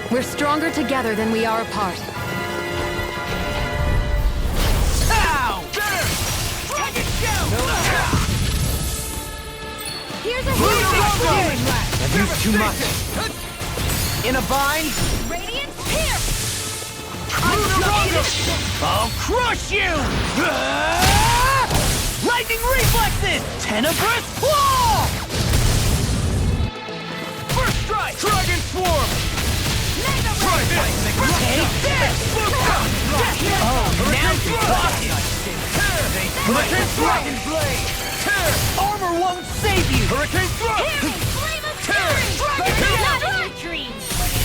We're stronger together than we are apart. Ow! Dragon shell! Here's a huge I've used too much. In a bind? Radiant here! I'll crush you! Lightning reflexes! Tenebrous claw! First strike! Dragon swarm! Try this! Take this! Oh, now you're talking! Hurricane Dragon Blade! Armor won't save you! Hurricane Thrust!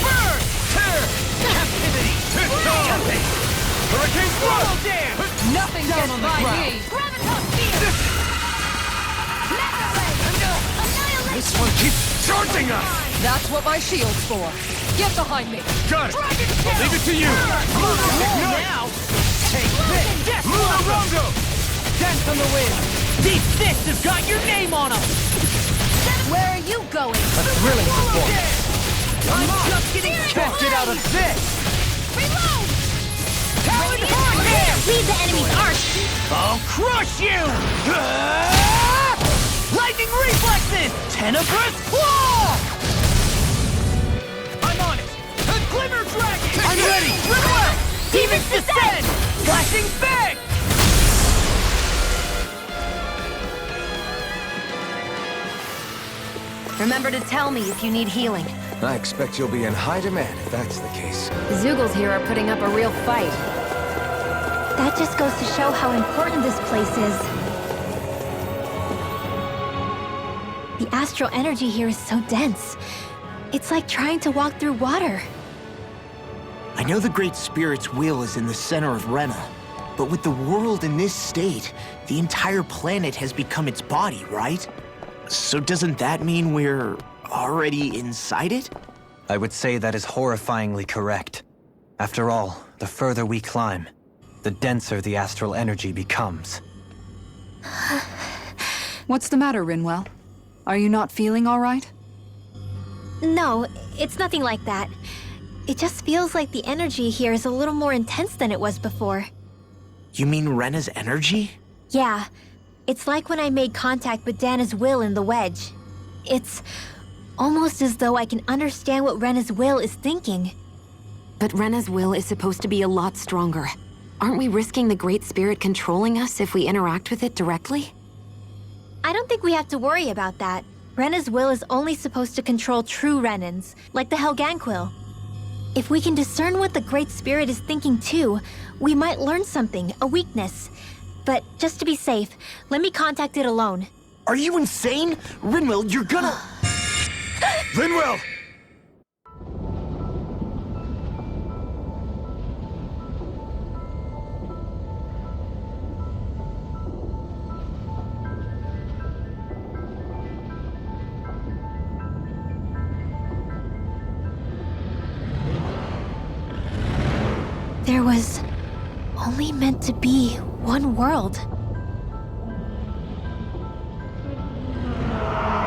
Burn! Captivity! Hurricane Thrust! Nothing gets by me! This one keeps charging us! That's what my shield's for. Get behind me! Got it! I'll leave it to you! Now! Take this! Death Rondo! Dance on the wind! These fists have got your name on them! Where are you going? A thrilling performance. I'm just getting casted out of this! Reload! Talon Hurricane! Leave the enemy's arch! I'll crush you! Lightning reflexes! Tenebrous claw! I'm on it! A Glimmer Dragon! I'm ready! Well! Demons descend! Flashing bang! Remember to tell me if you need healing. I expect you'll be in high demand if that's the case. The Zeugles here are putting up a real fight. That just goes to show how important this place is. The astral energy here is so dense. It's like trying to walk through water. I know the Great Spirit's will is in the center of Rena, but with the world in this state, the entire planet has become its body, right? So doesn't that mean we're already inside it? I would say that is horrifyingly correct. After all, the further we climb, the denser the astral energy becomes. What's the matter, Rinwell? Are you not feeling all right? No, it's nothing like that. It just feels like the energy here is a little more intense than it was before. You mean Rena's energy? Yeah, it's like when I made contact with Dahna's will in the wedge. It's almost as though I can understand what Rena's will is thinking. But Rena's will is supposed to be a lot stronger. Aren't we risking the Great Spirit controlling us if we interact with it directly? I don't think we have to worry about that. Rena's will is only supposed to control true Renans, like the Helganquil. If we can discern what the Great Spirit is thinking too, we might learn something, a weakness. But just to be safe, let me contact it alone. Are you insane? Rinwell, you're gonna... Rinwell! There was only meant to be one world.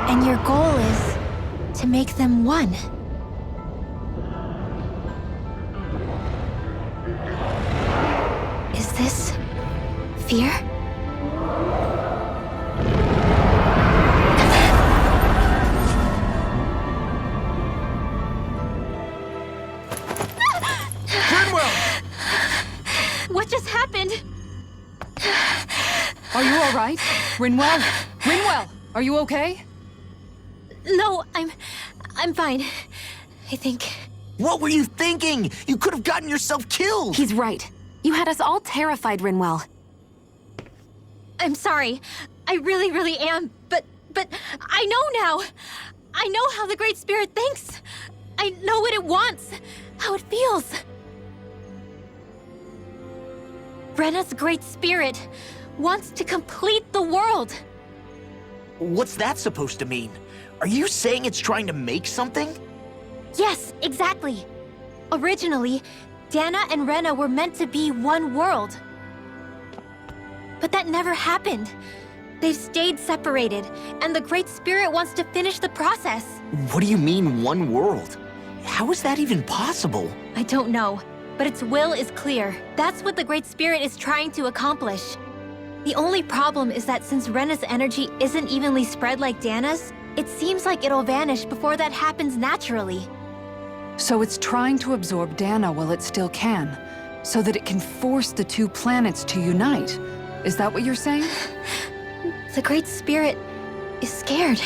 And your goal is to make them one. Is this fear? What just happened? Are you all right? Rinwell? Rinwell, are you okay? No, I'm fine. I think. What were you thinking? You could have gotten yourself killed! He's right. You had us all terrified, Rinwell. I'm sorry. I really am. But I know now. I know how the Great Spirit thinks. I know what it wants, how it feels. Rena's Great Spirit wants to complete the world. What's that supposed to mean? Are you saying it's trying to make something? Yes, exactly. Originally, Dahna and Rena were meant to be one world. But that never happened. They've stayed separated, and the Great Spirit wants to finish the process. What do you mean, one world? how is that even possible? I don't know, but its will is clear. That's what the Great Spirit is trying to accomplish. The only problem is that since Rena's energy isn't evenly spread like Dahna's, it seems like it'll vanish before that happens naturally. So it's trying to absorb Dahna while it still can, so that it can force the two planets to unite. Is that what you're saying? The Great Spirit is scared.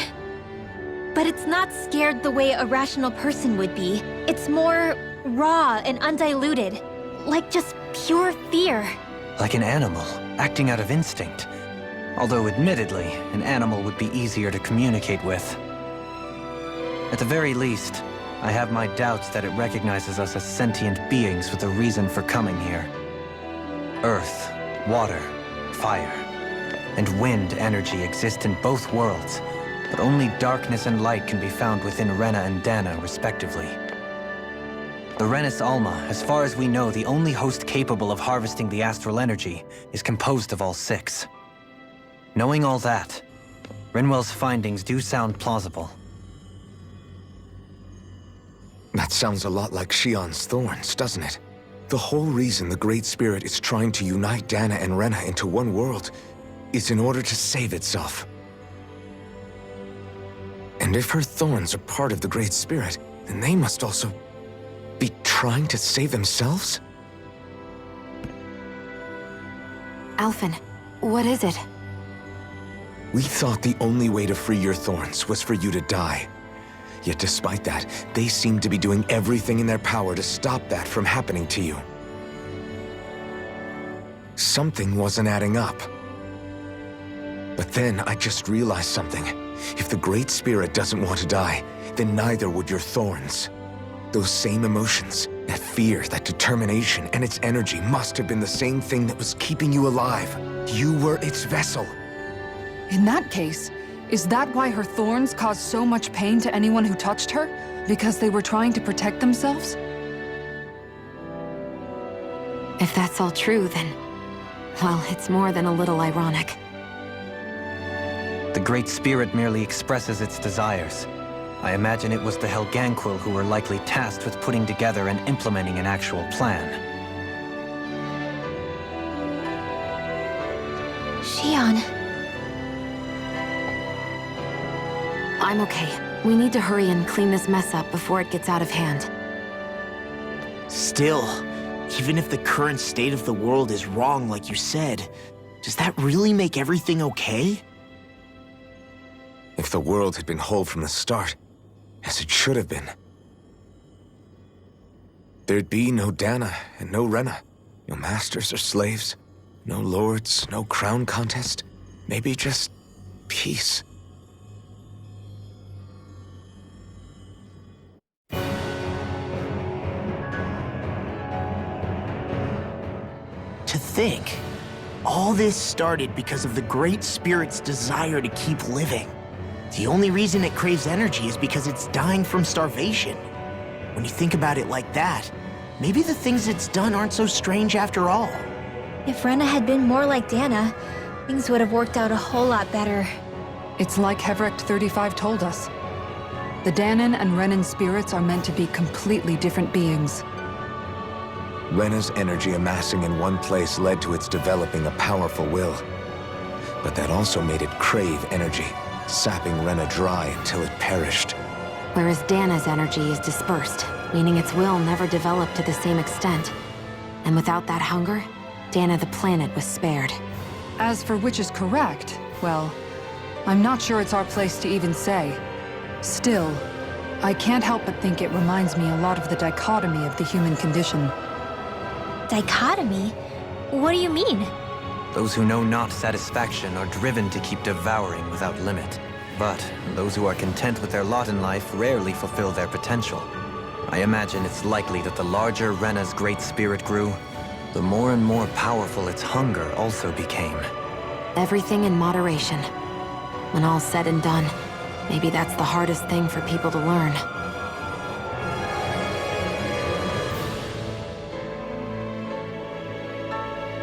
But it's not scared the way a rational person would be. It's more raw and undiluted, like just pure fear. Like an animal, acting out of instinct. Although admittedly, an animal would be easier to communicate with. At the very least, I have my doubts that it recognizes us as sentient beings with a reason for coming here. Earth, water, fire, and wind energy exist in both worlds, but only darkness and light can be found within Rena and Dahna, respectively. The Renis Alma, as far as we know, the only host capable of harvesting the astral energy, is composed of all six. Knowing all that, Rinwell's findings do sound plausible. That sounds a lot like Shionne's thorns, doesn't it? The whole reason the Great Spirit is trying to unite Dahna and Rena into one world is in order to save itself. And if her thorns are part of the Great Spirit, then they must also be trying to save themselves? Alphen, what is it? We thought the only way to free your thorns was for you to die. Yet despite that, they seem to be doing everything in their power to stop that from happening to you. Something wasn't adding up. But then I just realized something. If the Great Spirit doesn't want to die, then neither would your thorns. Those same emotions, that fear, that determination, and its energy must have been the same thing that was keeping you alive. You were its vessel. In that case, is that why her thorns caused so much pain to anyone who touched her? Because they were trying to protect themselves? If that's all true, then... well, it's more than a little ironic. The Great Spirit merely expresses its desires. I imagine it was the Helganquil who were likely tasked with putting together and implementing an actual plan. Shionne. I'm okay. We need to hurry and clean this mess up before it gets out of hand. Still, even if the current state of the world is wrong like you said, does that really make everything okay? If the world had been whole from the start, as it should have been, there'd be no Dahna and no Rena, no masters or slaves, no lords, no crown contest, maybe just peace. To think, all this started because of the Great Spirit's desire to keep living. The only reason it craves energy is because it's dying from starvation. When you think about it like that, maybe the things it's done aren't so strange after all. If Rena had been more like Dahna, things would have worked out a whole lot better. It's like Hevrect 35 told us. The Dahnan and Renan spirits are meant to be completely different beings. Rena's energy amassing in one place led to its developing a powerful will. But that also made it crave energy, sapping Rena dry until it perished. Whereas Dahna's energy is dispersed, meaning its will never developed to the same extent. And without that hunger, Dahna the planet was spared. As for which is correct, well, I'm not sure it's our place to even say. Still, I can't help but think it reminds me a lot of the dichotomy of the human condition. Dichotomy? What do you mean? Those who know not satisfaction are driven to keep devouring without limit. But those who are content with their lot in life rarely fulfill their potential. I imagine it's likely that the larger Rena's Great Spirit grew, the more and more powerful its hunger also became. Everything in moderation. When all's said and done, maybe that's the hardest thing for people to learn.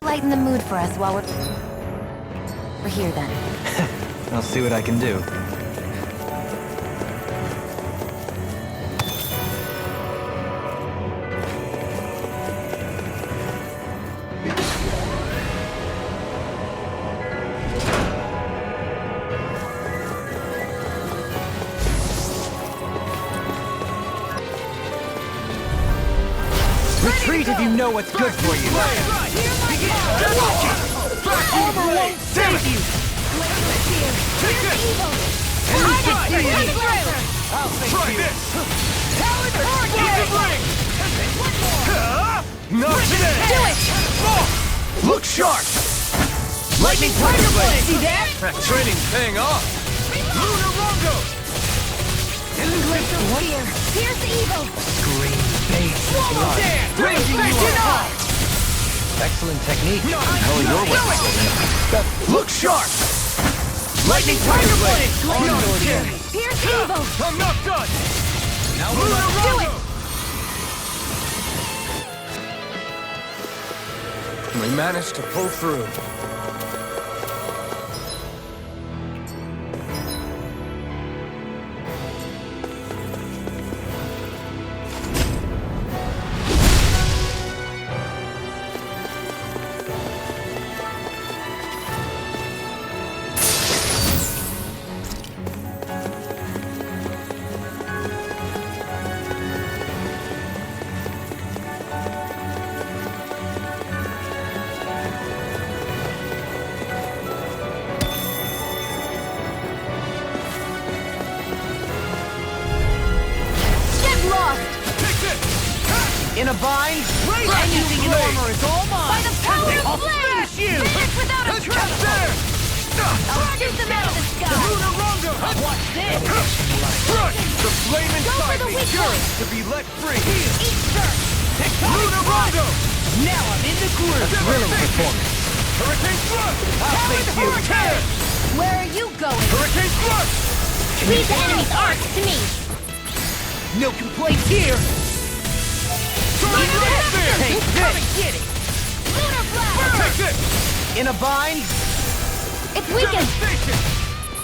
Lighten the mood for us while we're here then. I'll see what I can do. Retreat if you know what's good for you. Armor won't save you! Take this! Try this! Explosive ring! Not today! Do it! Look sharp! Lightning Tiger Blade! See that? That training's paying off! Lunar Rongo! Here's the evil! Scream base Swallow dance! Raging you Back it are up! Excellent technique. Hell, your way! Look sharp! Lightning Tiger Blade! Not again! Here's the evil! I'm not done! Now Lunar Do it! Rongo! We managed to pull through. In a bind? And using an armor is all mine! By the power of I'll flame! smash you! Finish without a trace! There! I'll shoot them out of the sky! Lunar Rongo! Watch this! Crush! The flame Go for inside the me weak yearns point. to be let free! Eat dirt! Lunar Rongo! Now I'm in the groove! Thrilling performance. Hurricane Thrust! I'll face you! Hurricane! Where are you going? Hurricane Thrust! Leave the enemy's arcs to me! No complaints here! Tornado Spear! Take this! Get it! Lunar blast! Take this! In a bind? It's weakened! Devastation!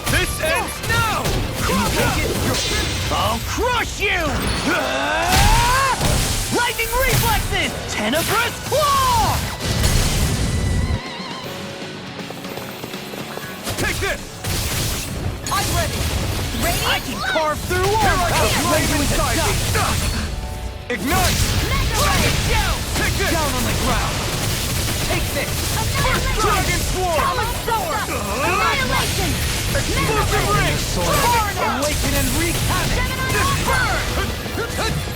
This ends now! Can you take it? I'll crush you! Lightning reflexes! Tenebrous claw! Take this! I'm ready! Radiant I can Blast! carve through Here walls! I come! Flame inside me! Ignite! Take this! Down on the ground! Take this! Dragon Swarm! Common sword! Annihilation! Explosive ring! Awaken and wreak havoc!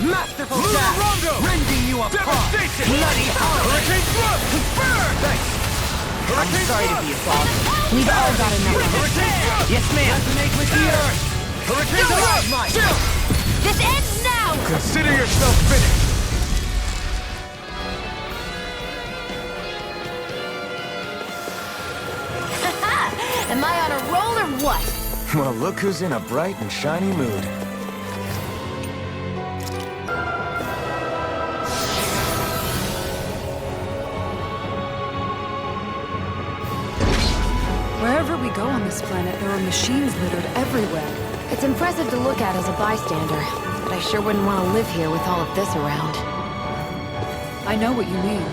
Masterful Lunar dash! Rongo! Rending you apart! Devastation! Bloody holiday! Hurricane Thrust! Burn! Thanks! I'm Hurricane sorry to be a bother. We've all got enough. Hurricane Thrust! Yes, ma'am! Resonate with the earth! Hurricane Thrust! Mine! Chill! This ends now! Consider yourself finished! Am I on a roll or what? Well, look who's in a bright and shiny mood. Wherever we go on this planet, there are machines littered everywhere. It's impressive to look at as a bystander, but I sure wouldn't want to live here with all of this around. I know what you mean.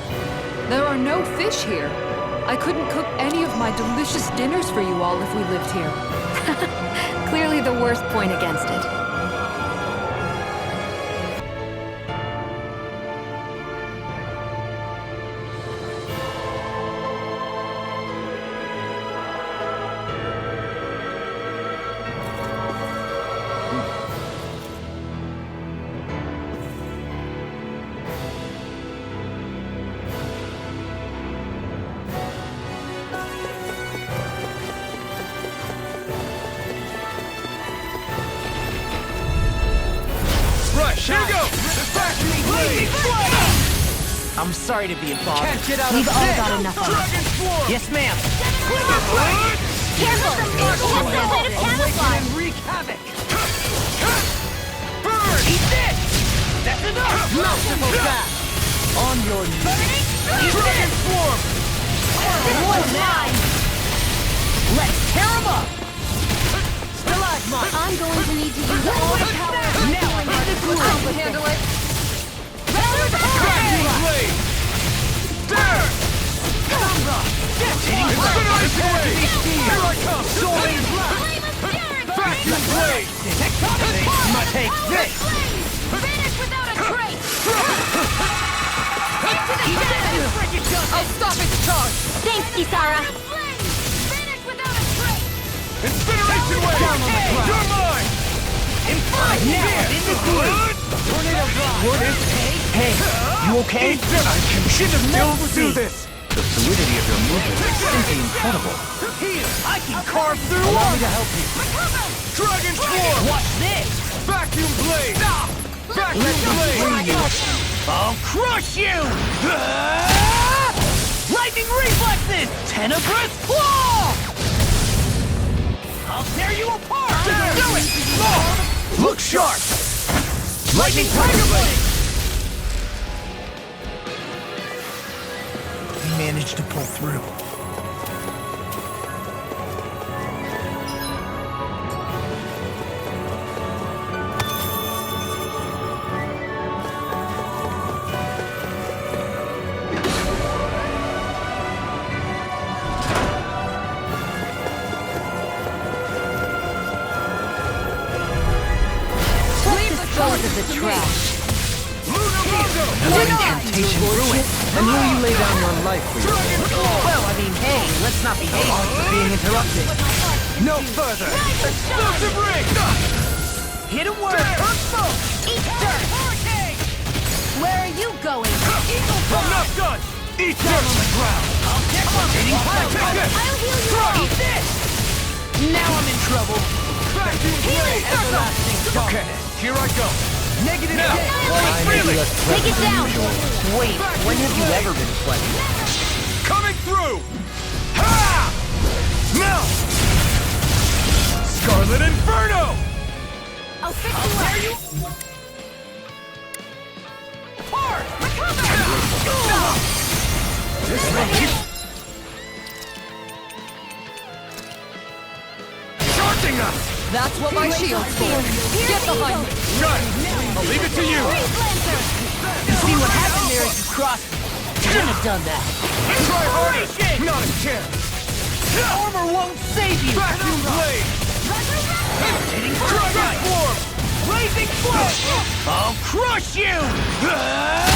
There are no fish here. I couldn't cook any of my delicious dinners for you all if we lived here. Clearly the worst point against it. Right, here you go! Blade! I'm sorry to be a bother. Can't get out We've of all this! got enough of it. Dragon Swarm! Yes, ma'am! Careful! It has some kind of Awaken camouflage! and wreak havoc! Burn! Eat this! That's enough! Masterful dash! On your knees! Dragon Swarm! This one's mine! Let's tear him up! Stalagmite! I'm going to need to use all the power of my Now I'm in the groove! I can handle it. Dragon Blade! There! Incinerates away! Here I come! Soaring blast! Vacuum Blade! Tectonic! Take this! Finish without a trace! Kisara! Incineration wave! Down on the ground. You're mine! Now I'm in the groove! Tornado drive! What is Hey, you okay? I can still do this! The fluidity of your movement is simply incredible. Here, I can carve through Allow walls! me to help you. Dragon Swarm! Watch this! Vacuum blade! Vacuum blade! I'll crush you! Ah! Lightning reflexes! Tenebrous claw! I'll tear you apart! Do it! Look sharp! Lightning tiger blade! We managed to pull through. Dispose of the trash. What incantation ruined? And will you lay down your life for your Well, I mean, hey, let's not be hasty. being interrupted? No further! Explosive ring! Hit a word! Eat dirt! Where are you going? I'm not done! Eat dirt! On the ground! I'll I'll heal you all! Eat this! Now I'm in trouble. Vacuum blade! Okay, here I go! Negative Now! death. Really? Take it down! Wait, when have you ever been pleasant? Coming through! Ha! Now! Scarlet Inferno! I'll fix you up! Charging us! That's what my shield's for. Get behind me. Got it! I'll leave it to you! You see what happened there as you crossed me? Shouldn't have done that. Try harder! Not a chance! Armor won't save you! Vacuum blade! Hitting Dragon Swarm! Blazing flame! I'll crush you! Ah!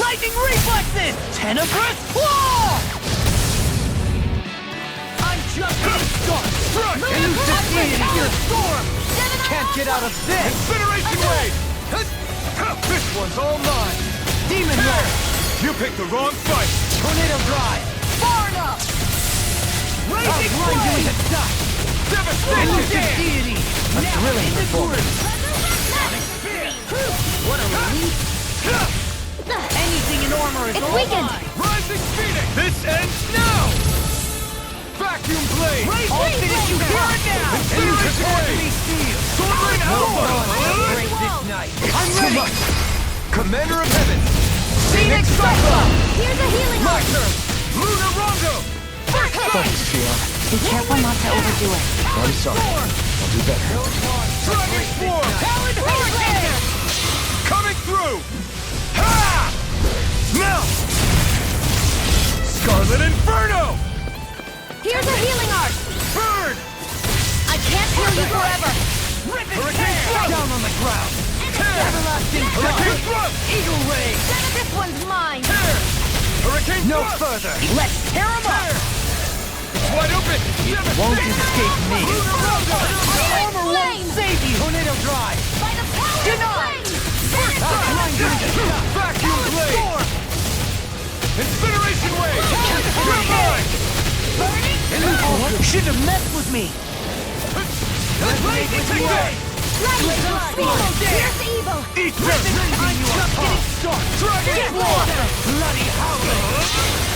Lightning reflexes! Tenebrous claw! I'm just getting started! Strike! And you succeeded in your storm! Can't get out of this! Incineration wave! This one's all mine! Demon Lord! You picked the wrong fight! Tornado drive! Far enough! Blazing flame! Devastation! Deity! A thrilling performance! What a relief! Anything in armor is It's all weakened. mine! Rising Phoenix! This ends now! Vacuum blade! All finish you here and now! Incineration wave! Sword Rain Alpha! Break this night! I'm ready! Commander of Heaven! Phoenix Cyclone! Here's a healing My arm! turn! Luna Rondo! Thanks, Shionne. Be careful not to overdo it. I'm sorry. I'll do better. Dragon Swarm! Talon Hurricane! Coming through! Ha! Now! Scarlet Inferno! Here's a healing arm! Burn! I can't heal you forever! Hurricane Thrust! Down on the ground! Everlasting Hurricane Thrust! Thrust! Eagle Ray! This one's mine! Tear! Hurricane No Thrust! further! Let's tear him up! Tear! It's wide open! Won't escape me! Luna Rondo! Armor won't save you! Tornado drive! By the power of Denied! flame! Vacuum blade! Incineration wave! You're mine! Shouldn't have messed with me! Blazing wave! Lightning blood! Here's evil! Eat this! I'm just getting started! Dragon Swarm! Bloody howling!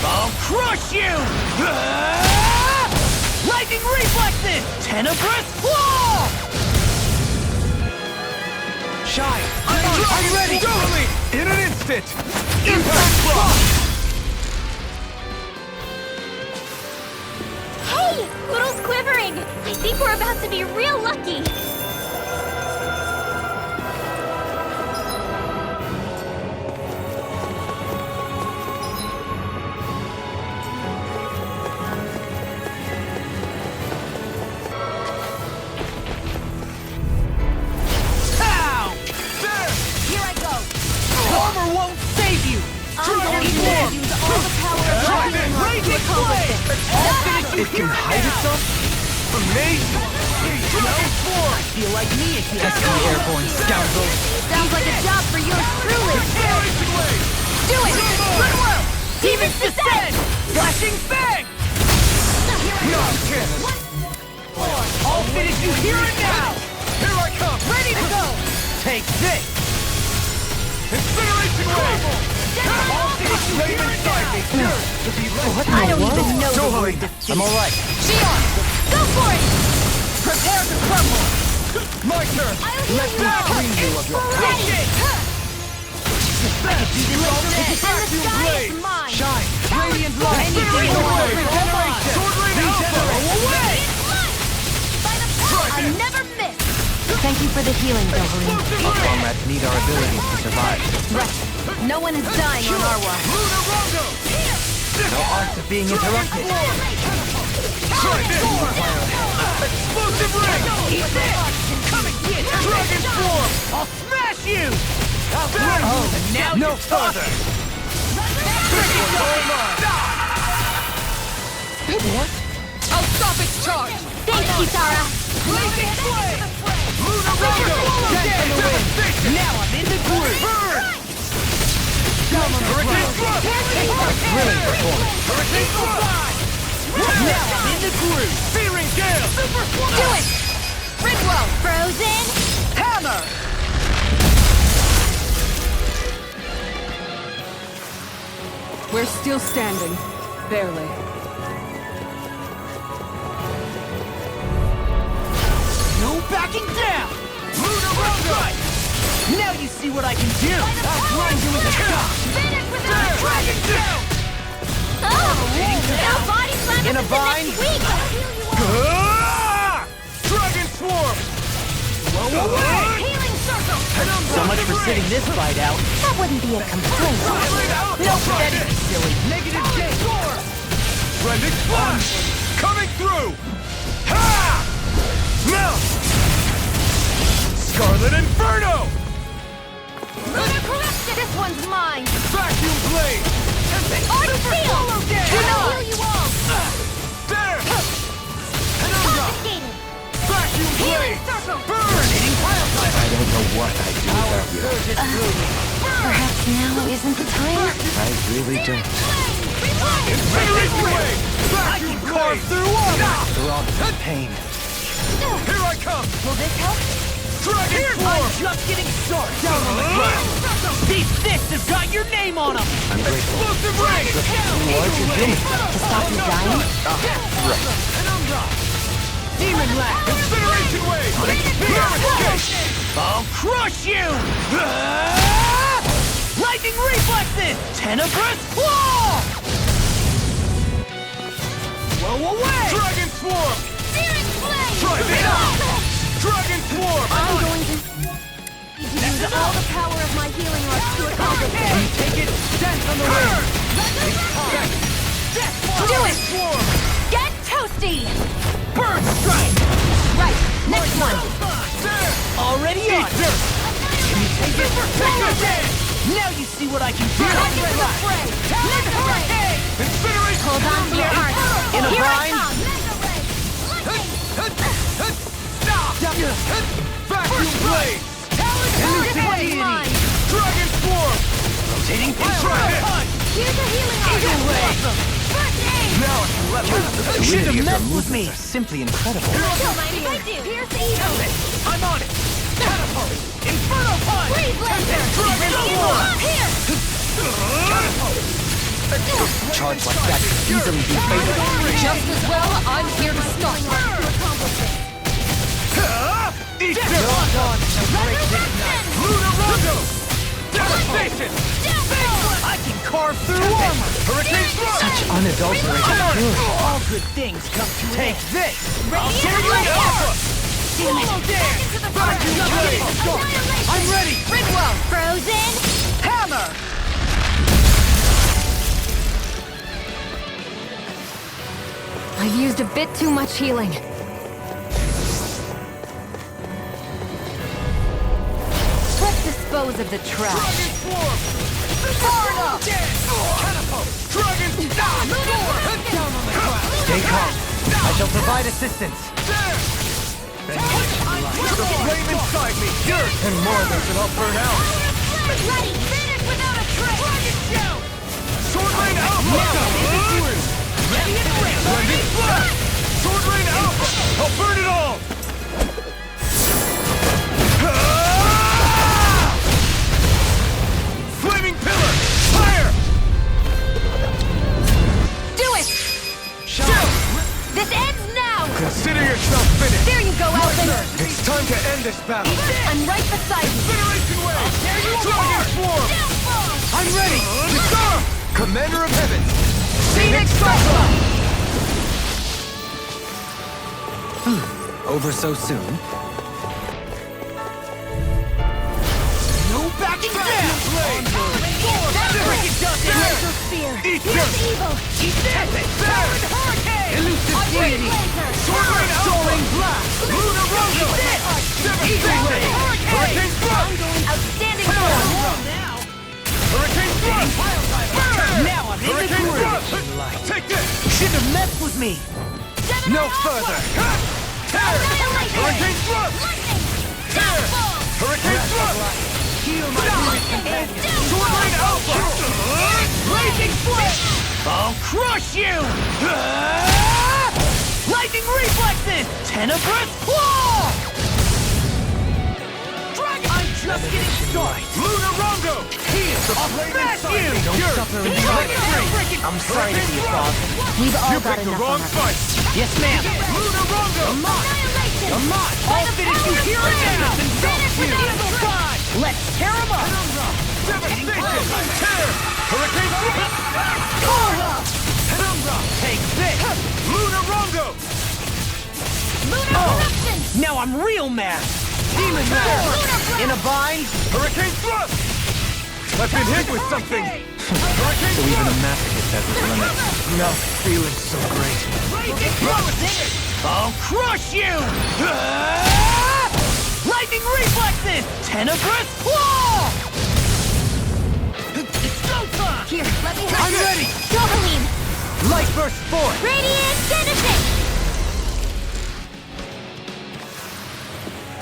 I'll crush you! Ah! Lightning reflexes! Tenebrous claw! Shine! I'm ready! Totally! In an instant! Impact Frost! Hey! Poodle's quivering! I think we're about to be real lucky! Pow! There! Here I go! Armor won't save you! I'm going to use all the power of Try my this! Raging blade! I'll finish you It can here hide now! itself? Amazing! Dragon Form! Feel like me again. Pesky airborne scoundrel. Sounds like a job for yours truly. Acceleration Wave! Do it! Good work! Demons Descend! Flashing Fang! No chance! I'll finish you here and now! Here I come! Ready to go! Take this! Incineration Wave! I'll finish you here and now! I don't even know Don't the worry. word defeat. I'm alright. Shionne, go for it! Prepare to crumble! My turn! Let me free you of your passion! And the sky is mine! Shine! Radiant light! Incineration Wave! Sword Rain Alpha! Away! By the power I never miss! Thank you for the healing, Doherty. Our comrades need our abilities to survive. Right. No one is dying on our watch. Luna Rondo! No art of being interrupted. Try this! Explosive Ring! Eat this! Come and get it! Dragon Form! I'll smash you! And now No you're further! I'll stop its charge! Thanks, Kitara. Blazing Flame! Luna Rondo! Now I'm in the groove! Burn! Hurricane Thrust! Hurricane Thrust! Now I'm in the groove! Searing Gale! Do it! Ridwell! Frozen! Hammer! We're still standing. Barely. No backing down! Luna Rondo! Now you see what I can do! I'll grind you with a shock! Finish with a Dragon down! Now body slam In a us into vine? next week! Dragon Swarm! Away! Healing circle! So much for sitting this fight out. That wouldn't be a complaint. No, that is silly. Negative J. Trending Splash! Coming through! Ha! Melt! Scarlet Inferno! This one's mine! Vacuum Blade! Art Seal! Get I'll up! heal you all! There! Penumbra! Confiscated! Vacuum Blade! Burn! I don't know what I'd do without you. Perhaps now isn't the time? I really don't. Incineration Wave! Vacuum Blade! Through armor! Throbbing in pain. Here I come! Will this help? Dragon Form! Just getting started. Down on the ground. These fists have got your name on them. I'm grateful. Explosive Ring! What you doing? To stop you dying? Penumbra! Demon Lash! Incineration Wave! Escape! I'll crush you! Lightning reflexes! Tenebrous claw! Blow away! Dragon Swarm! Searing Blade! Try this! Dragon Swarm! I'm going to use all the power of my healing arts to accomplish this. Take it! Dance on the ring! Do it! Swarm! Get toasty! Burn Strike! Right, next one. There! Already on. Eat dirt! Take a dance! Now you see what I can do. Hurricane! Incineration! Hold on to your heart. In a Here I vine? come. Vacuum Blade! This one's mine. Dragon Swarm! Rotating Try punch. Here's a healing arm. First aid. Now I can let loose! The fluidity of your movements are simply incredible. Don't mind if I do. Here's the evil. I'm on it! Catapult! Inferno Punch! Freeze laser. Dragon Swarm! Here. Catapult! Charge like that could easily be fatal. Just as well, I'm here to start. Eat dirt! Luna Rondo! Devastation! I can carve through armor. Hurricane Thrust! Such unadulterated good. All good things come to an Take end. this! Radiant Alpha! Damn it. Solo Dance! Into the Vacuum fire. Blade! Annihilation. I'm ready! Ridwell. Frozen. Hammer! I've used a bit too much healing. Let's dispose of the trash. Dragon Swarm! Dahna! Catapult! Dragon! Down Stay calm. I shall provide assistance. The flame inside me! Dirt! And more of this and I'll burn out! Ready! Finish without a trace! Dragon shout! Sword Rain Alpha! Ready and ready! Blending Flash! Sword Rain Alpha! I'll burn it all! Flaming Pillar! Fire! Do it! This ends now! Consider yourself finished! There you go, Elvin! It's time to end this battle! I'm right beside you! Incineration Wave! There you Dragon are! Swarm! Downfall! I'm ready! Disarm! Commander of Heaven! Phoenix Alpha! Over so soon? No backing down! That's freaking does it! Laser Spear! Eat Here's this! evil! Eat this! There! Hurricane! Elusive I bring deity! laser! Sword Rain Alpha! Soaring Blast! Luna Rondo! Devastation! Hurricane Thrust! Outstanding form! Hurricane Thrust! Now I'm in the Hurricane groove! Thrust! Take this! Shouldn't have messed with me! No further! Tear! Hurricane Thrust! Tear! Hurricane Thrust! Heal my weary companion! Sword Rain Alpha! Blazing Flame! I'll crush you! Lightning Reflexes! Tenebrous Claw! Dragon! I'm just getting started! Luna Rondo! I'll smash you! Don't suffer in the Electric! I'm sorry to be a father. We've all You got picked the enough wrong on our fight! Yes, ma'am! Luna Rondo! Annihilation! I'll finish you here and now! Evil God! Let's tear him up! Devastation! Tear! Hurricane Thrust! Take this! Luna Rondo! Lunar eruption! Now I'm real mad! Demon Lord! In a bind? Hurricane Thrust! I've been hit with something! Hurricane So even a Thrust! masochist has his limits. Not feeling so great. I'll crush you! Lightning Reflexes! Tenebrous Claw! It's go time! Here, let me help I'm you. ready! Doubling! Light Burst Force! Radiant Genesis!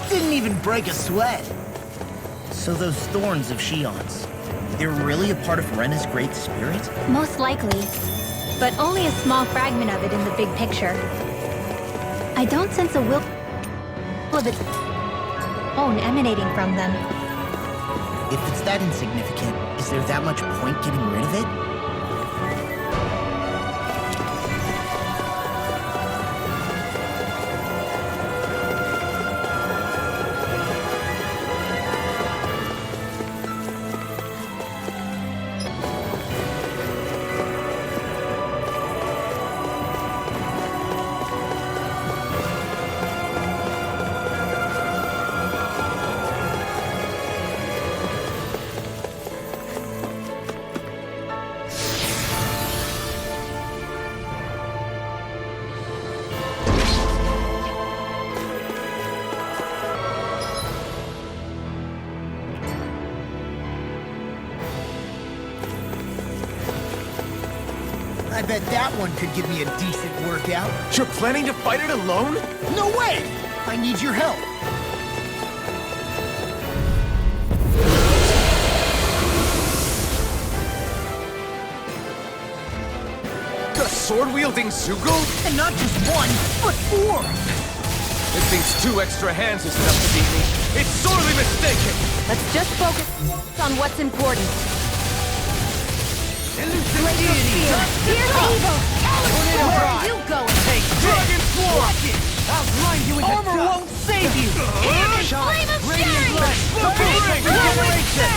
Didn't even break a sweat. So those thorns of Shionne's, they're really a part of Rena's Great Spirit? Most likely. But only a small fragment of it in the big picture. I don't sense a will of its own emanating from them. If it's that insignificant, is there that much point getting rid of it? I bet that one could give me a decent workout. You're planning to fight it alone? No way! I need your help. The sword-wielding Zugo? And not just one, but four! It thinks 2 extra hands is enough to beat me. It's sorely mistaken! Let's just focus on what's important. Laser Spear! Here's evil! Tornado Where are Drive. you going? Take Dragon Swarm! Watch it! I'll grind you into Armor dust. won't save you! Here's Flame of Fury! Regeneration!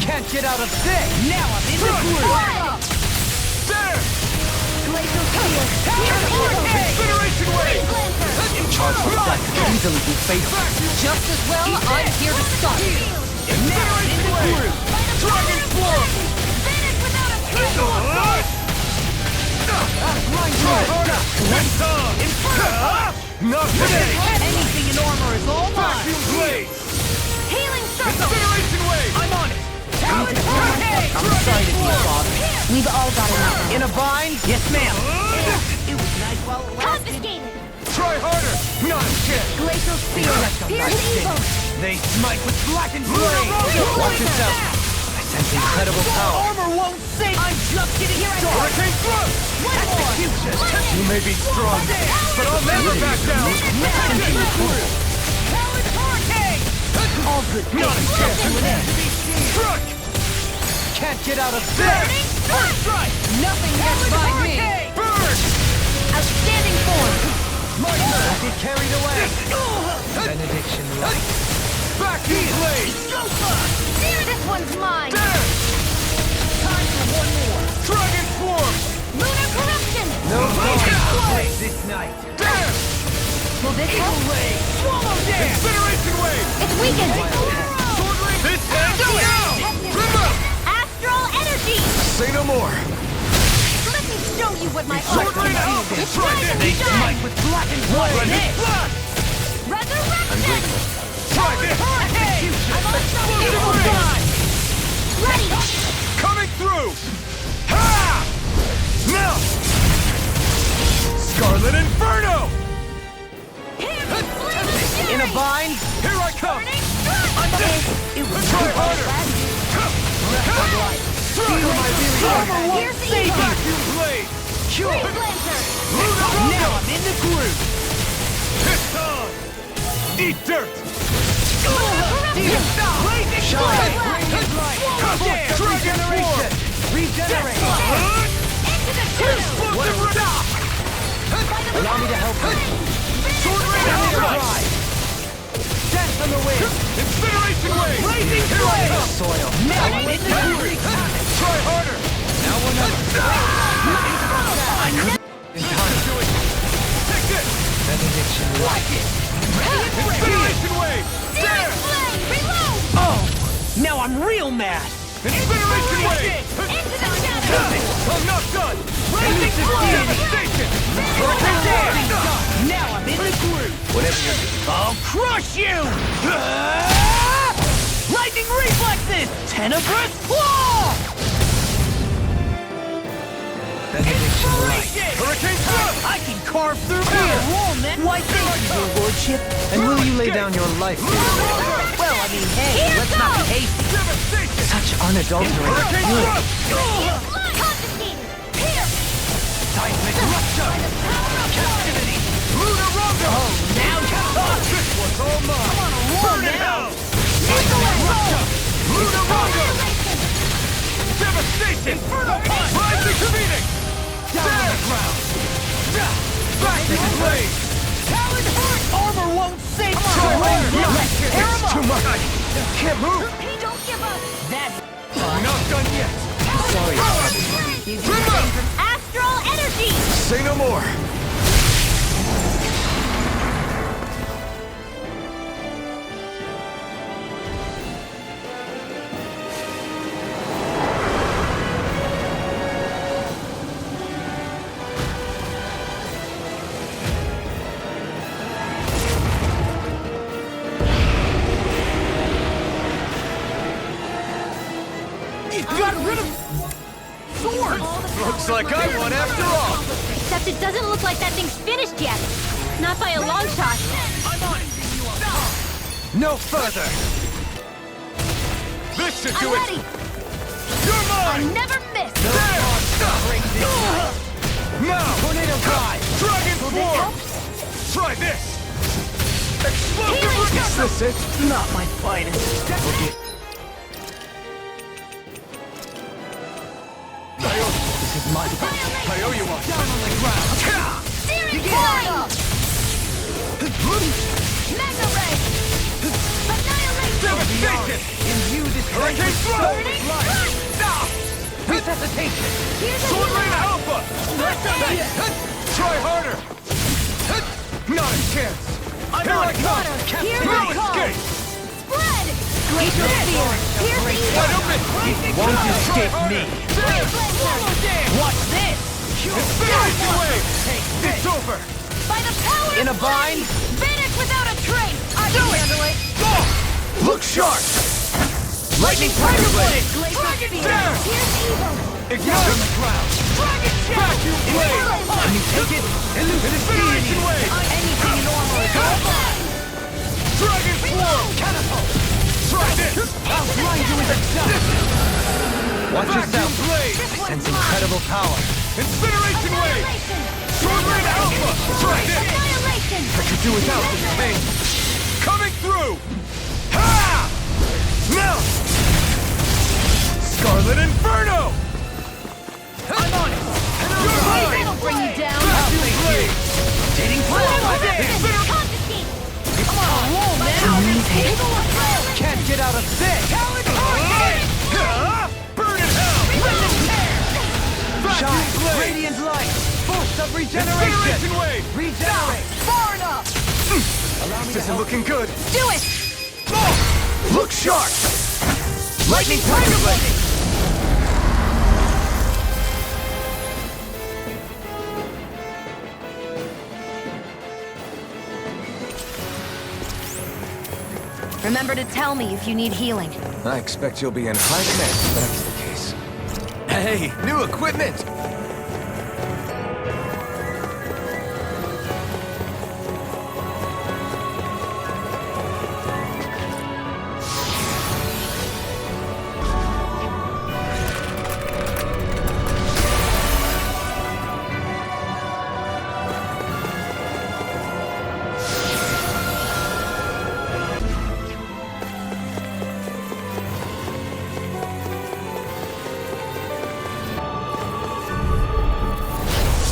Can't get out of this! Now I'm in the groove! There! Laser Spear! Here's evil! Incineration Wave! Easily be faithful. Just as well, I'm here to stop. Incineration Wave! Dragon Swarm! Finish without a trace! Not today! Anything in armor is all mine! Vacuum Blade! Healing Circle! Incineration Wave! I'm on it! I'm sorry to be a father. We've all got enough. In a bind? Yes, ma'am. It was nice while it lasted. Confiscated! Try harder! Not a chance! Glacial Spear! Pierce evil! They smite with blackened blade. Watch yourself. I sense incredible power. Armor won't save. I'm just getting started. Hurricane Thrust! Execution. You may be strong, but I'll never back down! Howard Hurricane! All good. Not a chance! Struck! Can't get out of there. First strike! Nothing gets by me! Burn! Outstanding form! My turn! Don't get carried away. Benediction light. Back these blades! Here, this one's mine! There! Time for one more! Dragon Swarm! Lunar Corruption! No blade this night. There! Will this help? Swallow dance! Incineration Wave! It's weakened! Sword Ring! This time! Now! Remember! Astral Energy! Say no more! Let me show you what my Sword art can Ring out! do! It's Try time this! to shine! With blackened blade. Resurrection! Try this! Hurricane! I'm on Explosive the Ring! Ready! Coming through! Ha! Now! Scarlet Inferno! In a bind? Here I come! It was Try harder! Feel my weary armor won't Here's the save evil. you. Vacuum Blade! Lantern! Now I'm in the groove. It's on! Eat dirt! Shine. Regeneration! Regenerate. Into the tunnel! What a stop! Allow me to help you. Sword Ring outright! Dance on the wind. Incineration Wave! Blazing Here I flame. come! Soil. Now I'm in the groove. Try harder! Now we're not. In time. Take this! Benediction light. Incineration Wave! There! Flame! Reload! Oh, now I'm real mad. Incineration Wave! Into the shadow! I'm not done! Blazing flame. Devastation! Now I'm in the groove. Whatever you're doing. I'll crush you! Lightning reflexes! Tenebrous claw! Benediction light. Hurricane Thrust! I can carve through here! Why thank you, your lordship? And will you lay down your life? Well, I mean, hey, let's not be hasty. Devastation! Such unadulterated Hurricane good. Thrust! Confiscated! Here! Seismic Rupture! Captivity! Lunar Rondo! Oh, now you're talking! This one's all mine! Burn it now. out! Seismic Rupture! Lunar Rondo! Devastation! Inferno Punch! Rising to meeting! Down on the ground! Vacuum Blade! Talon Heart! Armor won't save you! Try harder! It's Too much! Can't move! Don't give up! That's Not done yet! sorry. Remember! Astral Energy! Say no more! Got rid of swords! Looks like I won after all! Except it doesn't look like that thing's finished yet. Not by a long shot. No further! This should do I'm it! ready! You're I mine! never miss! There! Now! Tornado drive! Dragon Will this Swarm! help? Try this! Explosive Ring! Is this it? Not my finest. This is my fight. I owe you one! Down on the ground. Searing Flame! Mega Ray! Annihilation! Devastation! Imbue this Hurricane Throw! Resuscitation. Here's a Sword Ring healer! Alpha! Try harder! Not a chance! Here I come! Here No I come! escape! Spread! Glacial Spear! Here's the Wide evil! open! Won't escape me. There! Watch this. Incineration Wave! It's over! By the power In a of bind? flame! Vanish without a trace! I can handle it! Look sharp! Lightning Tiger Blade. Glacial Spear! There! Here's evil! Ignite! ground. Dragon Shell! Vacuum blade! Can you take it? Incineration wave! Anything normal is all mine. Dragon swarm! Catapult! Try this! I'll grind you with a dust. Watch Vacuum yourself. blade! I sense incredible power. Incineration wave! Sword rain alpha! Try this! Annihilation. I could do without this thing! Coming through! Ha! Now! Scarlet Inferno! I'm on it. You're mine! That'll bring you down. Vacuum blade! Dating Confiscate. Come on, roll, man. Eagle of Fire. Can't get out of this! Burn in hell! Vacuum Shine! blade! Radiant light! Boost of regeneration! Incineration wave! Regenerate! Far enough. This isn't looking good. Do it. Look sharp! Lightning Tiger Blade! Remember to tell me if you need healing. I expect you'll be in high demand if that's the case. Hey, new equipment!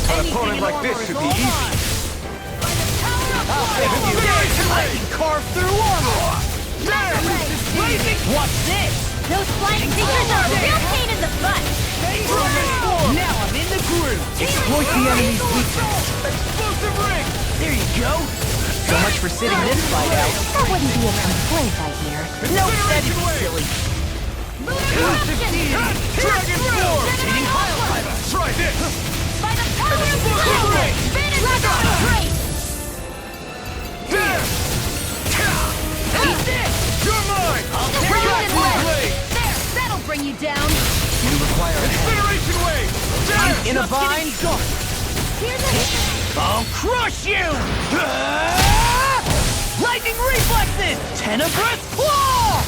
An opponent like this should be easy. I can carve through armor. What's this? Those flying creatures are a real pain in the butt. Now I'm in the groove. Exploit the enemy's weakness. Explosive ring! There you go. So much for sitting this fight out. That wouldn't be a complaint, I hear. Nope, that'd be Incineration silly. Dragon Swarm! Try this! By the power of Explosive ring! Finish great. There! Eat this. You're mine! Rounded Vacuum leg. blade! There, that'll bring you down. You require a hand. Incineration wave! There! In a bind? Here's a I'll crush you! lightning reflexes. Tenebrous claw.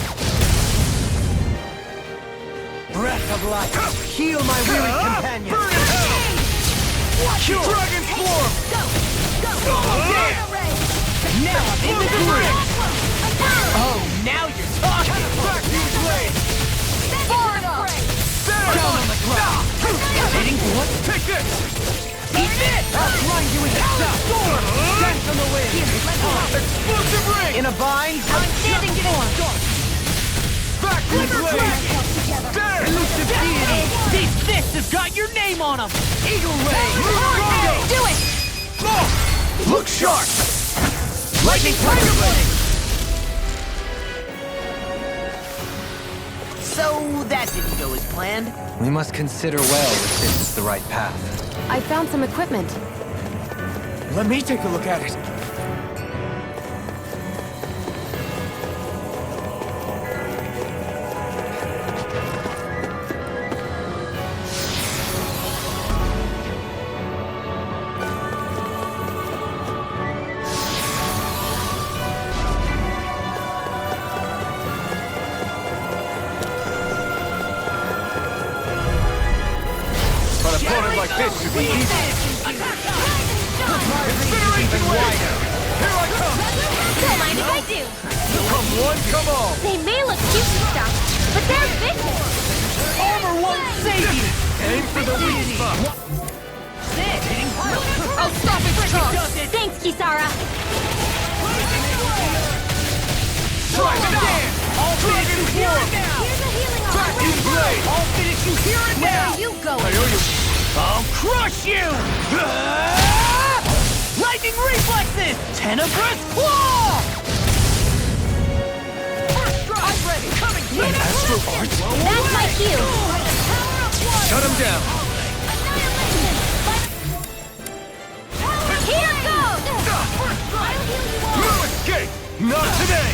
Breath of life! Heal my weary companion! Burn in hell! Dragon Swarm! Go. Now I'm in the groove. Oh, now you're talking. Vacuum blade! Far enough. There! Down on the ground. Hitting what? Take this! Eat this. I'll grind you with the dust! Dance on the wind! Explosive ring! In a bind? Outstanding form. Vacuum blade! There! Elusive deity. These fists have got your name on them. Eagle ray. Do it. Look sharp! Lightning Tiger Blade. So that didn't go as planned. We must consider well if this is the right path. I found some equipment. Let me take a look at it. An opponent like this should be easy. Incineration wave! Here I come! Don't mind if I do. Come one, come all! They may look cute and stuff, but they're vicious. Armor won't save you. Aim for the weak spot! I'll stop its charge. Thanks, Kisara. Try to dance! Dragon Swarm! Here's a healing Vacuum blade! I'll finish you here and Where now. are you going? I owe you. I'll crush you! Lightning reflexes! Tenebrous claw! First strike! I'm ready! Coming to you! Astro Arts? That's my cue. Shut him down! Here goes! No escape! Not today!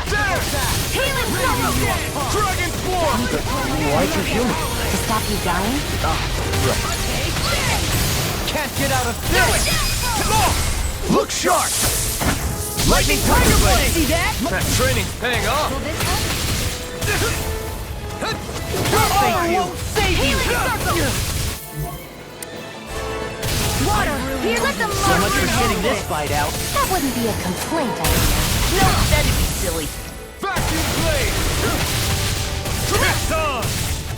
There! Healing Sorrow! Dragon swarm! Why'd you heal me? To stop you dying? Right. Can't get out of this! Look sharp! Lightning Tiger Blade! See that? That training's paying off! I won't save you! Water! Here, let them So much for getting this fight out. That wouldn't be a complaint, I guess. No, that'd be silly. Vacuum Blade! It's on!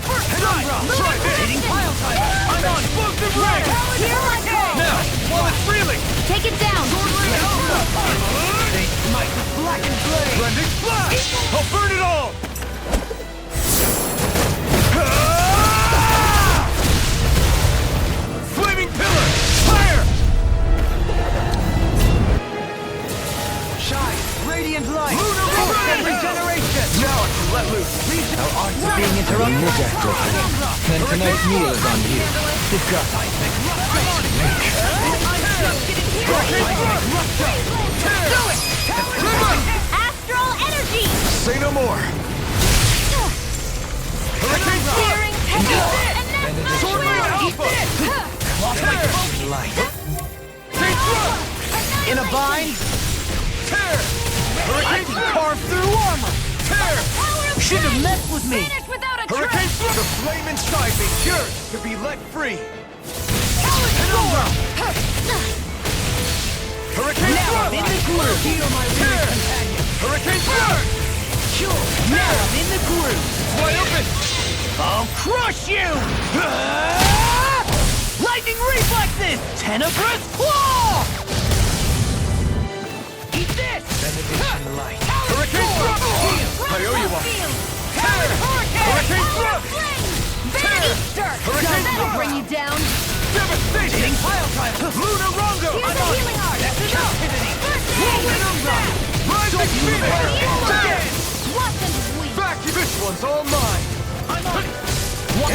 Try this! Hitting pile timer! I'm on explosive ray! Here I go! Now, while it's reeling! Take it down! They smite the blackened blade! Blending splash! I'll burn it all! Flaming pillar! Fire! Shine! Radiant light! Lunar and regeneration! Now I can let loose! Our arts are being interrupted. Then tonight's meal is on you. Astral energy! Say no more. Hurricane Searing penetrating! Sword Blade Alpha! Light. In a bind! Tear! I can carve through armor. Tear! Should have messed with me. Finish without a Hurricane trace! The flame inside me yearns to be let free! Hurricane Now I'm in the groove. Heal my weary companion! Hurricane Burn! Now I'm in the groove. Wide open! I'll crush you! Lightning reflexes! Tenebrous claw! Eat this! Benediction light! Hurricane Thrust! I owe you one! Hurricane Thrust! Vanity Stir! Hurricane That'll Thrust! bring you down! Devastation! Pile time! Lunar Rondo! Here's a healing art! Activity! Whirlwind Umbra! Rising Phoenix! Again! Watch and sweep! Back! This one's all mine! I'm on it!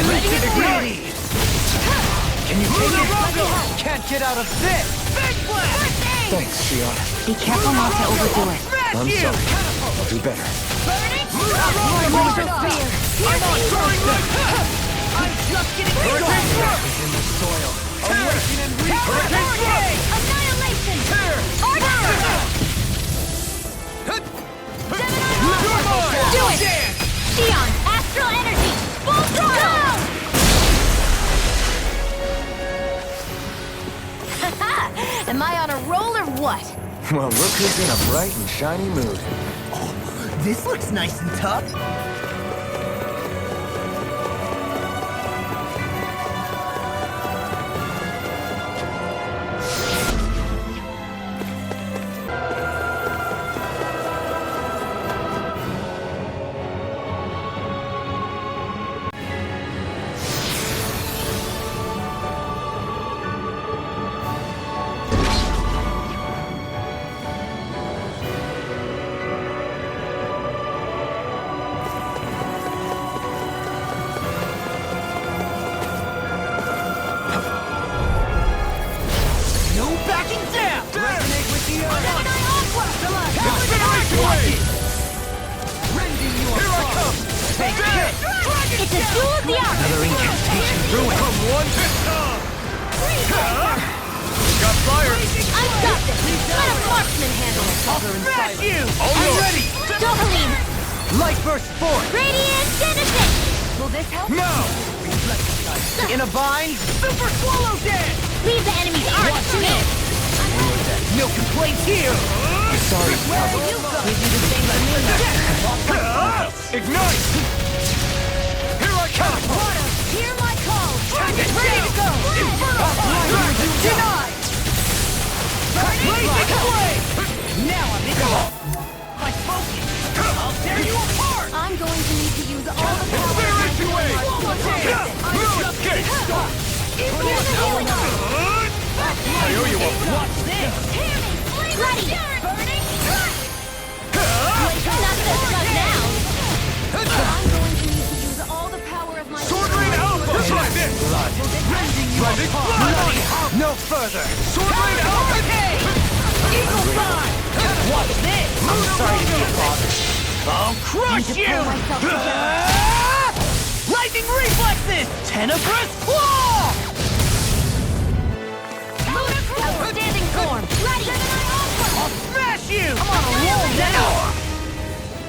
Ready to degree! Can you take it? Can't get out of this! Big blast! Thanks, Shionne. Be careful not to overdo it. I'm sorry. I'll do better. Glacial Spear! I'm on soaring light! I'm just getting Hurricane started! Thrust! In the soil! Awaken and reach! Hurricane Thrust! Annihilation! Tear! Archer! You're mine! Do it! Shionne, Astral Energy! Full throttle! Am I on a roll or what? Well, look who's in a bright and shiny mood. This looks nice and tough. It's a duel of the arts! Another incantation through it. From one to some! Got fire! I've got this! Let a marksman handle it! I'll smash you! All yours! ready! Dohalim! Light burst forth! Radiant Genesis! Will this help? Now! In a bind! Super swallow dance! Leave the enemy's arts to me! No complaints here! Sorry, Where will you go? We do the same to me. Ignite! Here I come! Water, hear my call! Ready to go! Denied! Blazing flame! Now I'm in it! My focus! I'll tear you apart! I'm going to need to use all the power of my Spirit away! I'm just getting started! Here's the healing art! I owe you one! Watch this! Hear me! Ready! Burning! Not so stuck now! I'm going to need to use all the power of my Sword Rain Alpha! Try this! Blending Blood! No further! Sword Rain Alpha! Eagle Sign! Watch this! I'm sorry to be a bother. I'll crush Need to pull myself together. this! Tenebrous Claw! Outstanding form! Ready! I'll smash you! I'm on a roll now!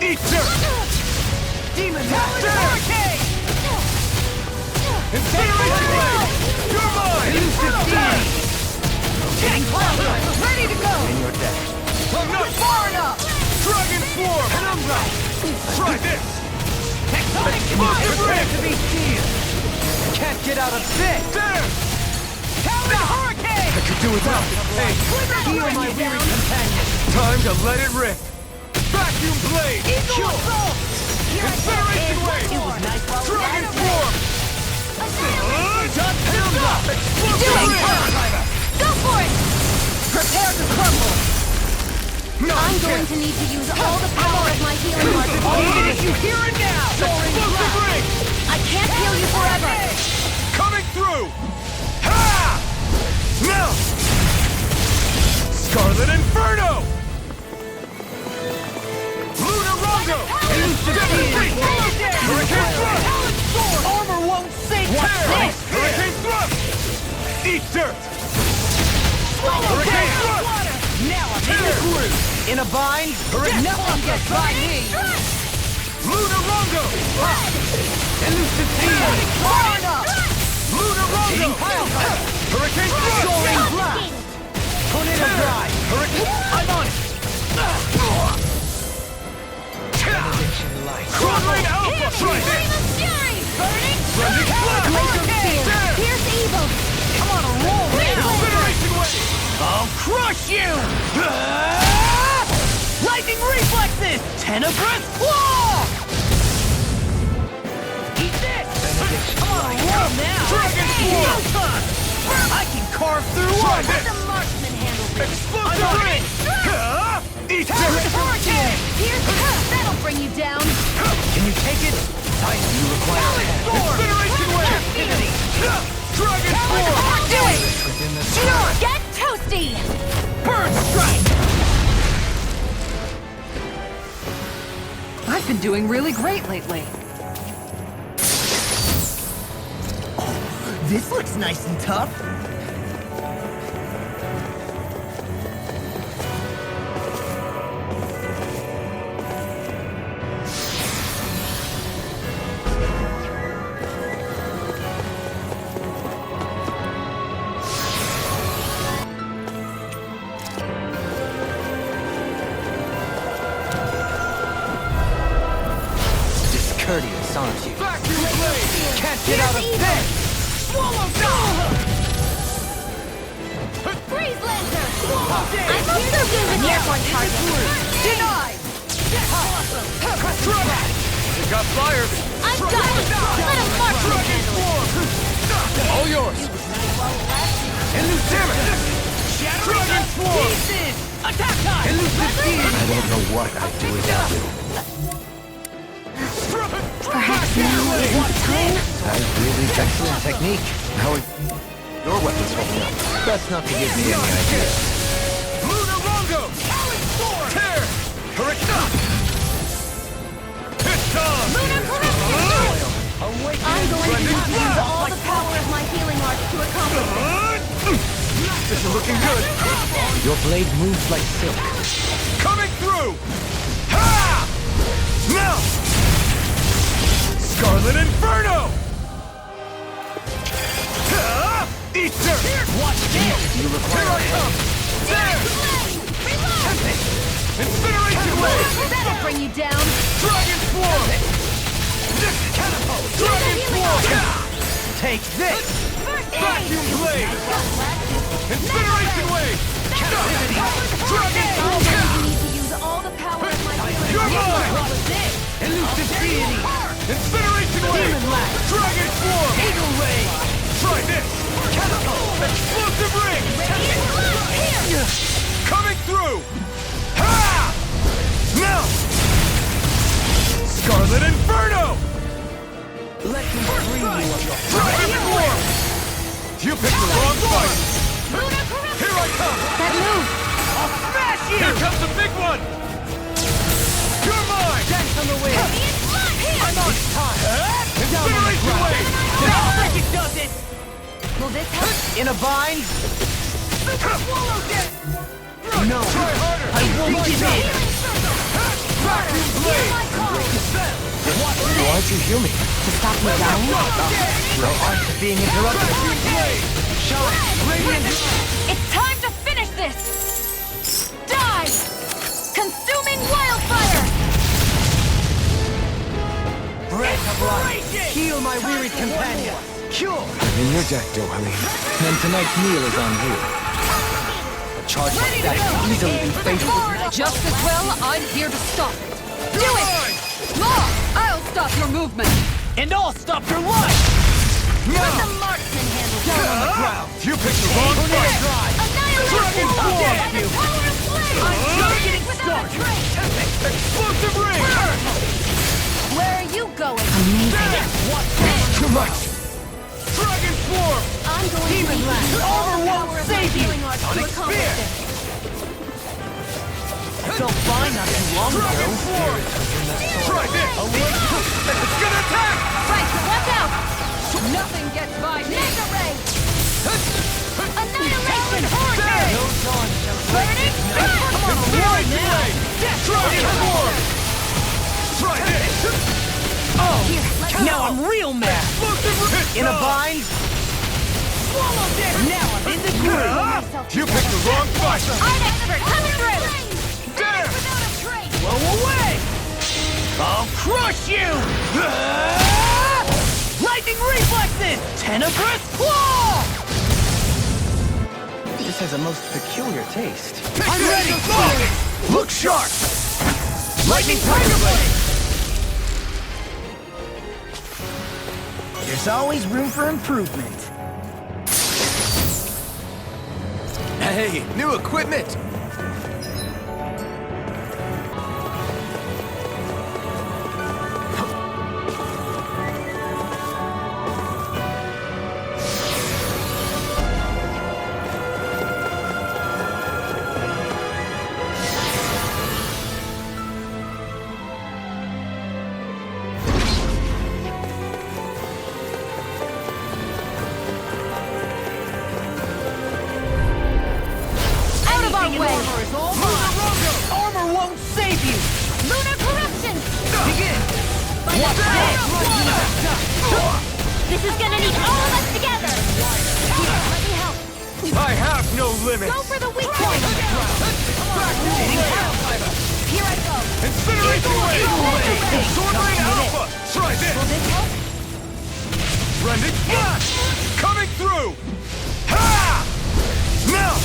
Eat dirt! Demon Master! Hurricane! Incineration Blade! You're mine! Elusive Deity! Getting closer! Ready to go! In your deck. I'm not Far enough! Dragon Swarm! Penumbra! Try this! Tectonic prepare to be sealed! Can't get out of this! There! Towering Hurricane! I could do without this pain. Heal my weary companion! Time to let it rip! Vacuum Blade! Eagle Assault! Incineration Wave! It was nice while we Dragon had it. Swarm! Penumbra! Explosive Ring! Go for it! Prepare to crumble! No I'm going chance. to need to use all the power of my healing heart to I'll save finish you. you here and now! Explosive Ring! I can't heal you forever. Coming through! Ha! Now! Scarlet Inferno! Lunarongo! Demonstrate! Hurricane Thrust! Armor won't sink! Tear! Hurricane Thrust! Eat dirt! Hurricane Thrust! Now I'm Tear! in a bind! Nothing gets by me! Lunarongo! Elusive Deity! Far enough! Lunarongo! Hurricane Thrust! Soaring Blast! Tornado Drive! I'm on it! Quadrant Alpha! Try Flame this! of fury! Burning Blending Blast! Laser Spear! Tear! Pierce evil! I'm on a roll now! Incineration Wave! I'll crush you! Lightning Reflexes! Tenebrous Claw! Eat this! I'm on a roll now! Dragon Swarm! I can carve through Try armor! this! The marksman handle it! Explosive Ring! Eat dirt! Hurricane! Pierce! That'll bring you down! Can you take it? You require sword! Incineration Wave! Captivity! Dragon Swarm! Do it! Shionne! Get toasty! Bird Strike! I've been doing really great lately. This looks nice and tough. Discourteous, aren't you? Vacuum Blade! Can't get out of bed! Swallow down! Freeze Lancer! Swallow down! I'm also good with airborne targets! Denied! You got flyers! I've got it! Let him mark me! Dragon Swarm! All yours! Elusive! Dragon Swarm! Pieces! Attack time! Elusive Deity! I don't know what I'd do without you. Perhaps now is the time? Excellent technique. How are your weapons holding up? Best not to give me any ideas. Lunarongo! Tear! Hurricane! It's time! I'm going to need to use all the power of my healing arts to accomplish this. This is looking good! Your blade moves like silk. Coming through! Ha! Now! Scarlet Inferno! Ha! Eat dirt! Watch this! You Here require I come! There! Incineration Wave! That'll bring you down! Dragon Swarm! Catapult! Dragon Swarm! Take this! Vacuum Blade! Incineration Wave! Captivity! Dragon I'm Swarm! going to need to use all the power of my healing You're arts. mine! Elusive Deity! Incineration Wave! Demon Blast! Dragon Swarm! Eagle Ray! Try this! Catapult! Explosive Ring! Here! Coming through! Ha! Now! Scarlet Inferno! Let me free you of your Dragon Swarm! You picked the wrong fight! Here I come! That move! I'll smash you! Here comes the big one! You're mine! Dance on the wind! I'm on time! Incineration Wave! like it does it! Will this help? In a bind? Swallow it! No, try harder! I won't give in! Vacuum blade! Why'd you heal me? To stop me dying? No art to being interrupted! Vacuum blade! Shine! Radiant! It's time to finish this! Die! Consuming wildfire! Breath of life! Heal my wearied companion! Cure! I'm in your debt, Dohalim. Then tonight's meal is on you. A charge like that can easily be faced with... Just as well, I'm here to stop it. Do it! Law, I'll stop your movement. And I'll stop your life! Let the marksman handle Down on the ground! You picked the wrong fight! Dragon Force! I'm just getting started! Explosive ring! Where are you going? Too much! Dragon Swarm! I'm going to Demon Land! Armor won't save you! Sonic Spear! I felt fine not too long ago. Dragon Swarm! Try this! It's gonna attack! Right, watch out! Nothing gets by me! Mega Ray! Annihilation! Hurricane! No dawn shall Burning Sun! Come on, right now! Dragon Swarm! Try this! Oh! Now I'm real mad! In a bind? Swallow this! Now I'm in the groove! You picked the wrong fight! I'm expert coming through! There! Without a trace! Blow away! I'll crush you! Lightning reflexes! Tenebrous claw! This has a most peculiar taste. I'm ready! Look sharp! Lightning Tiger Blade! There's always room for improvement. Hey, new equipment! Armor won't save you! Lunar corruption! Begin! Watch this is gonna need all of us together! Here, let me help! I have no limits! Go for the weak point! Here I go! Incinerate the way! Sword Rain Alpha! Try this! Will this help? Rending Flash! Coming through! Ha! Now!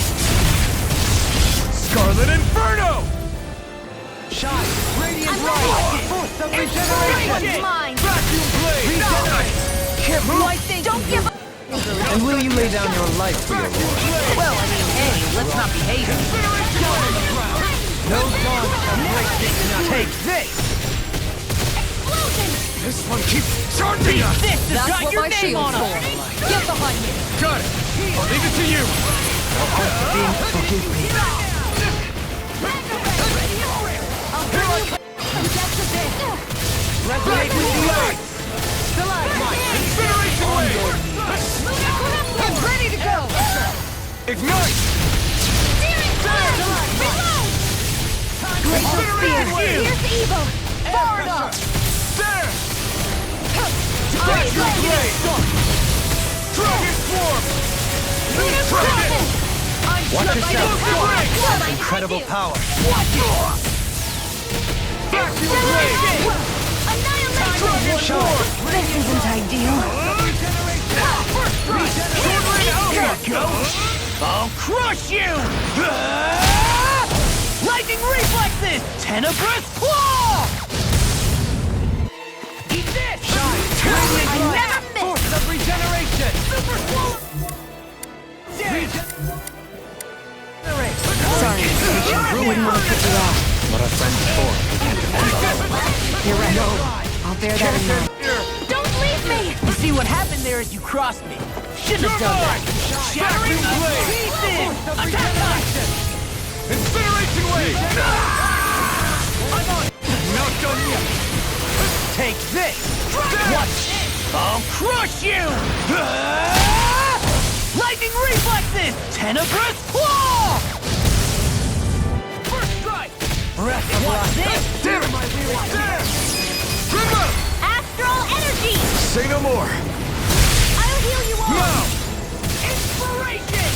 Scarlet Inferno! Shot! Radiant Light! Force of Regeneration! Mine! Vacuum Blade! Regenerate! Can't move! Don't give up! And will you lay down your life for your lord? Well, I mean, hey, let's not be hasty. Down on the ground! No dawn shall break this enough. Take this! Explosion! This one keeps charging us! This has That's got what your my name shield's on for. it! Get behind me. Got it! I'll leave it to you! Forgive me. Resonate with the earth! Incineration Wave! I'm ready to go! Ignite! Incineration Wave! Here's evil! Forward up! There! Vacuum Blade! Dragon Swarm! Try this! Watch yourself. Ring! Incredible power. Vacuum Blade! Dragon Swarm! This isn't ideal. Sword Rain Alpha! I'll crush you! Lightning reflexes! Tenebrous claw! Eat this! Shine! I never miss! Force of regeneration! Super swallow! Sorry, I wouldn't want to put you off. What our friends for, we can't depend on. You're right. I'll bear that in mind. Don't leave me! You see what happened there is you crossed me. Shouldn't have done that. Shattering blade! Attack us! Incineration wave! I'm on! Not done yet. Take this! Watch! I'll crush you! Lightning reflexes! Tenebrous claw! First strike! What's this? Damn it! There! Remove! Astral energy! Say no more! I'll heal you all! No! Inspiration!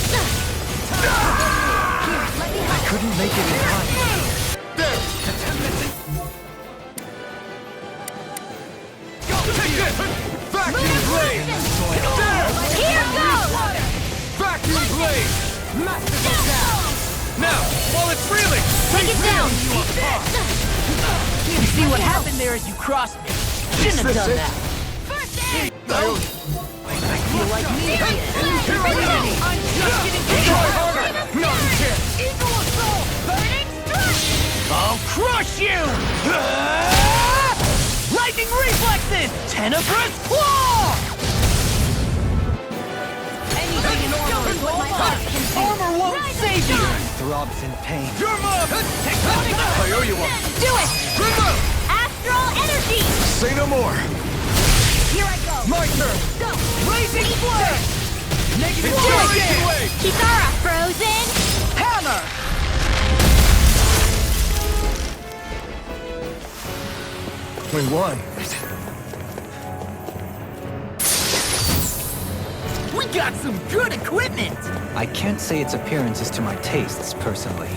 Let me help. Couldn't make it in time. There! Take this! Vacuum blade! There! Here goes! Vacuum blade! Master down! Now, while it's reeling! Take it down! You see what happened there as you crossed me? Shouldn't have done that. First aid! I feel like me again. Here I go! I'm just getting Try harder! Not a chance! Eagle assault! Burning strike! I'll crush you! Lightning reflexes! Tenebrous claw! Anything in armor is what my heart can do. Armor won't save you! Throbs in pain. Your mom! I owe you one! Do it! Remove! Astral energy! Say no more! Here I go! My turn! Go! Blazing flare! Negative It's one already again! away! Kitara frozen! Hammer! We won. We got some good equipment! I can't say its appearance is to my tastes, personally.